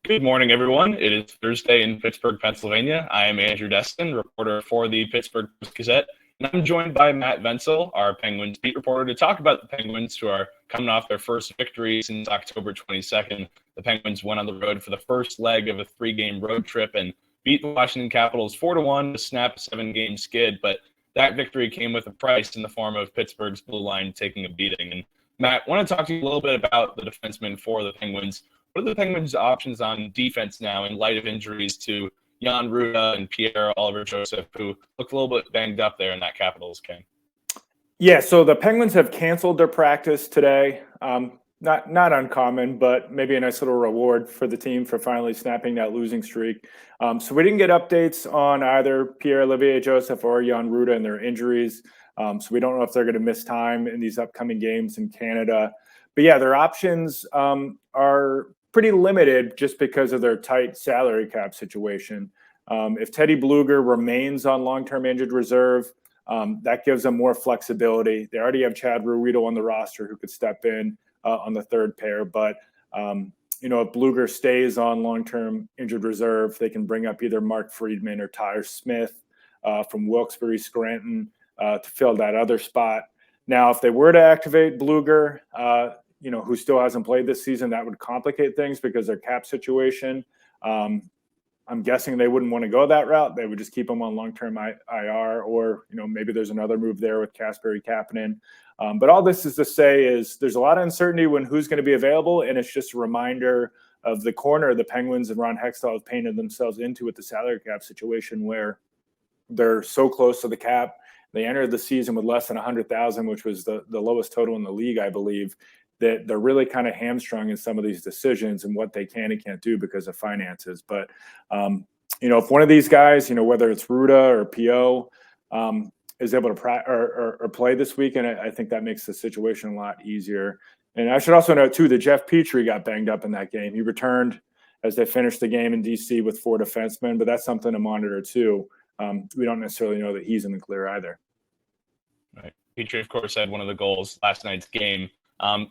Good morning, everyone. It is Thursday in Pittsburgh, Pennsylvania. I am Andrew Destin, reporter for the Pittsburgh Post-Gazette, and I'm joined by Matt Vensel, our Penguins beat reporter, to talk about the Penguins, who are coming off their first victory since October 22nd. The Penguins went on the road for the first leg of a three-game road trip and beat the Washington Capitals 4-1 to snap a seven-game skid, but that victory came with a price in the form of Pittsburgh's blue line taking a beating. And Matt, I want to talk to you a little bit about the defensemen for the Penguins. What are the Penguins' options on defense now in light of injuries to Jan Rutta and Pierre-Olivier Joseph, who look a little bit banged up there in that Capitals game? Yeah, so the Penguins have canceled their practice today. Not uncommon, but maybe a nice little reward for the team for finally snapping that losing streak. So we didn't get updates on either Pierre-Olivier Joseph or Jan Rutta and their injuries. So we don't know if they're going to miss time in these upcoming games in Canada. But yeah, their options are pretty limited just because of their tight salary cap situation. If Teddy Bluger remains on long-term injured reserve, that gives them more flexibility. They already have Chad Ruhwedel on the roster who could step in on the third pair. But, if Bluger stays on long-term injured reserve, they can bring up either Mark Friedman or Tyler Smith from Wilkes-Barre Scranton to fill that other spot. Now, if they were to activate Bluger, who still hasn't played this season, that would complicate things because their cap situation. I'm guessing they wouldn't want to go that route. They would just keep him on long-term IR, or maybe there's another move there with Kasperi Kapanen. But all this is to say is there's a lot of uncertainty when who's going to be available, and it's just a reminder of the corner the Penguins and Ron Hextall have painted themselves into with the salary cap situation, where they're so close to the cap. They entered the season with less than 100,000, which was the lowest total in the league, I believe. That they're really kind of hamstrung in some of these decisions and what they can and can't do because of finances. But, if one of these guys, whether it's Rutta or P.O., is able to or play this weekend, I think that makes the situation a lot easier. And I should also note, too, that Jeff Petrie got banged up in that game. He returned as they finished the game in D.C. with four defensemen, but that's something to monitor, too. We don't necessarily know that he's in the clear either. Right. Petrie, of course, had one of the goals last night's game.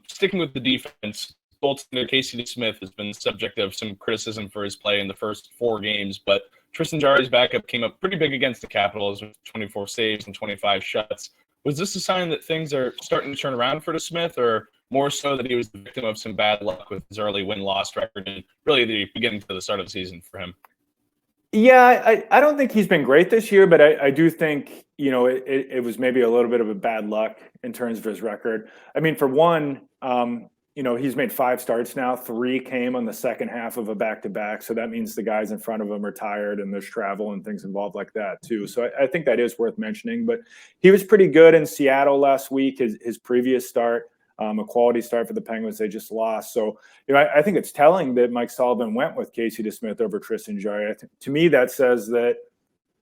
Sticking with the defense, goaltender Casey DeSmith has been the subject of some criticism for his play in the first four games, but Tristan Jarry's backup came up pretty big against the Capitals with 24 saves and 25 shuts. Was this a sign that things are starting to turn around for DeSmith, or more so that he was the victim of some bad luck with his early win-loss record and really the beginning to the start of the season for him? Yeah, I don't think he's been great this year, but I do think, it was maybe a little bit of a bad luck in terms of his record. I mean, for one, he's made 5 starts now. 3 came on the second half of a back-to-back. So that means the guys in front of him are tired and there's travel and things involved like that too. So I think that is worth mentioning. But he was pretty good in Seattle last week, his previous start. A quality start for the Penguins. They just lost. So, I think it's telling that Mike Sullivan went with Casey DeSmith over Tristan Jarry. To me, that says that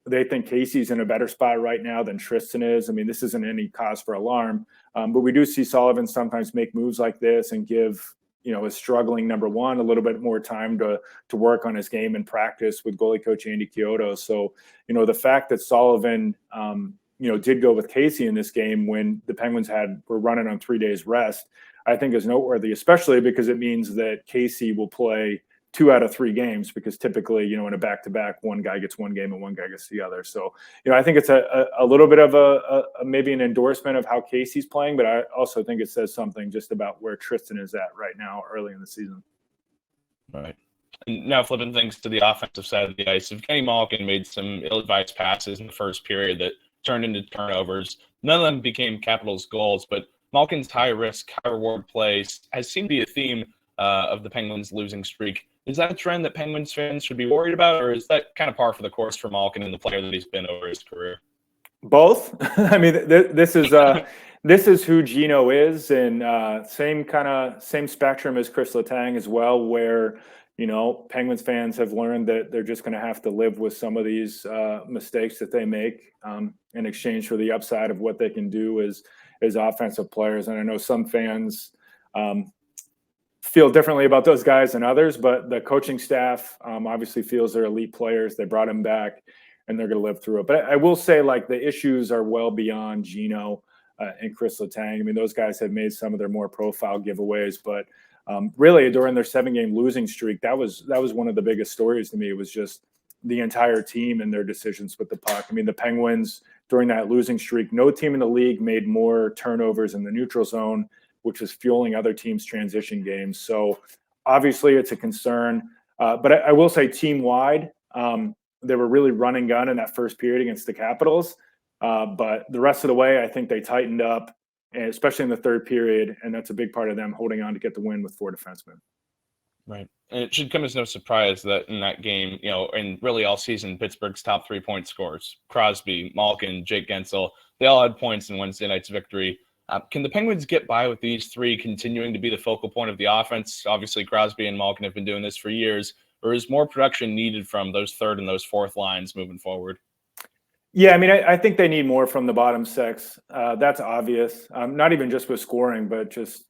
they think Casey's in a better spot right now than Tristan is. I mean, this isn't any cause for alarm, but we do see Sullivan sometimes make moves like this and give, his struggling number one a little bit more time to work on his game and practice with goalie coach Andy Chiodo. So, the fact that Sullivan, did go with Casey in this game when the Penguins were running on 3 days rest, I think is noteworthy, especially because it means that Casey will play 2 out of 3 games, because typically, in a back-to-back, one guy gets one game and one guy gets the other. So, I think it's a little bit of a maybe an endorsement of how Casey's playing, but I also think it says something just about where Tristan is at right now early in the season. All right. And now flipping things to the offensive side of the ice, Evgeny Malkin made some ill-advised passes in the first period that turned into turnovers. None of them became Capitals goals, but Malkin's high-risk, high-reward plays has seemed to be a theme of the Penguins' losing streak. Is that a trend that Penguins fans should be worried about, or is that kind of par for the course for Malkin and the player that he's been over his career? Both. I mean, this is who Gino is, and same spectrum as Chris Letang as well, where Penguins fans have learned that they're just going to have to live with some of these mistakes that they make in exchange for the upside of what they can do as offensive players. And I know some fans feel differently about those guys than others, but the coaching staff obviously feels they're elite players. They brought him back, and they're going to live through it. But I will say, the issues are well beyond Gino and Chris Letang. I mean, those guys have made some of their more profile giveaways, but Really, during their 7-game losing streak, that was one of the biggest stories to me. It was just the entire team and their decisions with the puck. I mean, the Penguins during that losing streak, no team in the league made more turnovers in the neutral zone, which was fueling other teams' transition games. So obviously it's a concern. But I will say team-wide, they were really run and gun in that first period against the Capitals. But the rest of the way, I think they tightened up, especially in the third period, and that's a big part of them holding on to get the win with 4 defensemen. Right. And it should come as no surprise that in that game, and really all season, Pittsburgh's top 3-point scorers, Crosby, Malkin, Jake Vensel, they all had points in Wednesday night's victory. Can the Penguins get by with these three continuing to be the focal point of the offense? Obviously, Crosby and Malkin have been doing this for years. Or is more production needed from those third and those fourth lines moving forward? Yeah, I mean, I think they need more from the bottom six. That's obvious. Not even just with scoring, but just,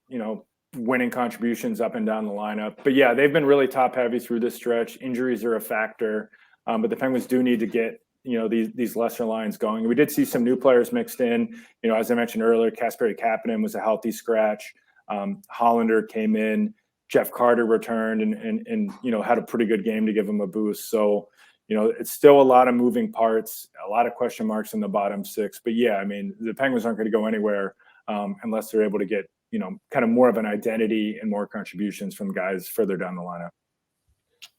winning contributions up and down the lineup. But yeah, they've been really top heavy through this stretch. Injuries are a factor, but the Penguins do need to get these lesser lines going. We did see some new players mixed in. As I mentioned earlier, Kasperi Kapanen was a healthy scratch. Hollander came in. Jeff Carter returned and had a pretty good game to give him a boost. So it's still a lot of moving parts, a lot of question marks in the bottom six. But yeah, I mean, the Penguins aren't going to go anywhere unless they're able to get kind of more of an identity and more contributions from guys further down the lineup.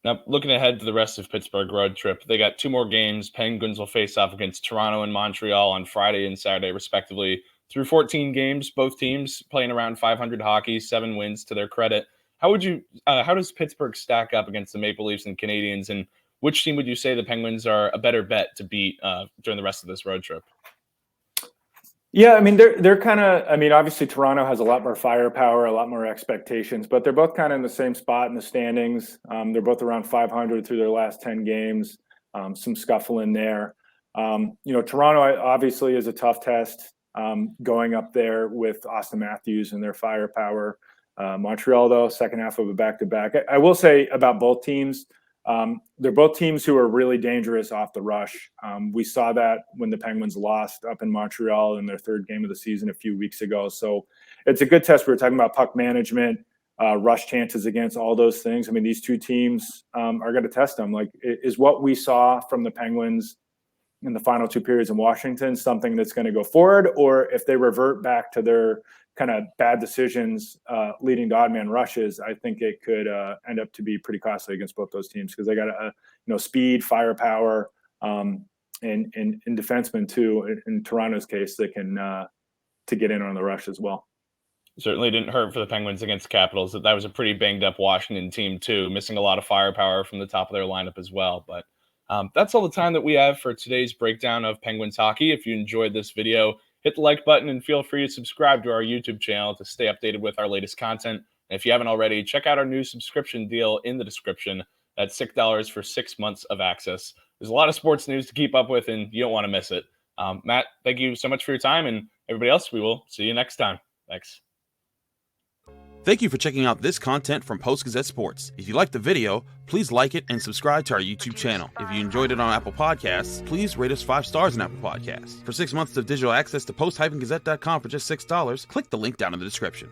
Now, looking ahead to the rest of Pittsburgh road trip, they got 2 more games. Penguins will face off against Toronto and Montreal on Friday and Saturday, respectively. Through 14 games, both teams playing around 500 hockey, 7 wins to their credit. How does Pittsburgh stack up against the Maple Leafs and Canadiens, and which team would you say the Penguins are a better bet to beat during the rest of this road trip? Yeah, I mean, they're kind of, obviously Toronto has a lot more firepower, a lot more expectations, but they're both kind of in the same spot in the standings. They're both around 500 through their last 10 games, some scuffle in there. Toronto obviously is a tough test going up there with Austin Matthews and their firepower. Montreal, though, second half of a back-to-back. I will say about both teams, they're both teams who are really dangerous off the rush. We saw that when the Penguins lost up in Montreal in their third game of the season a few weeks ago. So it's a good test. We were talking about puck management, rush chances against, all those things. I mean, these two teams are going to test them. Like, is what we saw from the Penguins in the final 2 periods in Washington something that's going to go forward? Or if they revert back to their kind of bad decisions leading to odd man rushes, I think it could end up to be pretty costly against both those teams, because they got speed, firepower, and defensemen too. In Toronto's case, they can to get in on the rush as well. Certainly didn't hurt for the Penguins against the Capitals. That was a pretty banged up Washington team too, missing a lot of firepower from the top of their lineup as well. But that's all the time that we have for today's breakdown of Penguins hockey. If you enjoyed this video, hit the like button and feel free to subscribe to our YouTube channel to stay updated with our latest content. And if you haven't already, check out our new subscription deal in the description. That's $6 for 6 months of access. There's a lot of sports news to keep up with, and you don't want to miss it. Matt, thank you so much for your time, and everybody else, we will see you next time. Thanks. Thank you for checking out this content from Post-Gazette Sports. If you liked the video, please like it and subscribe to our YouTube channel. If you enjoyed it on Apple Podcasts, please rate us 5 stars on Apple Podcasts. For 6 months of digital access to post-gazette.com for just $6, click the link down in the description.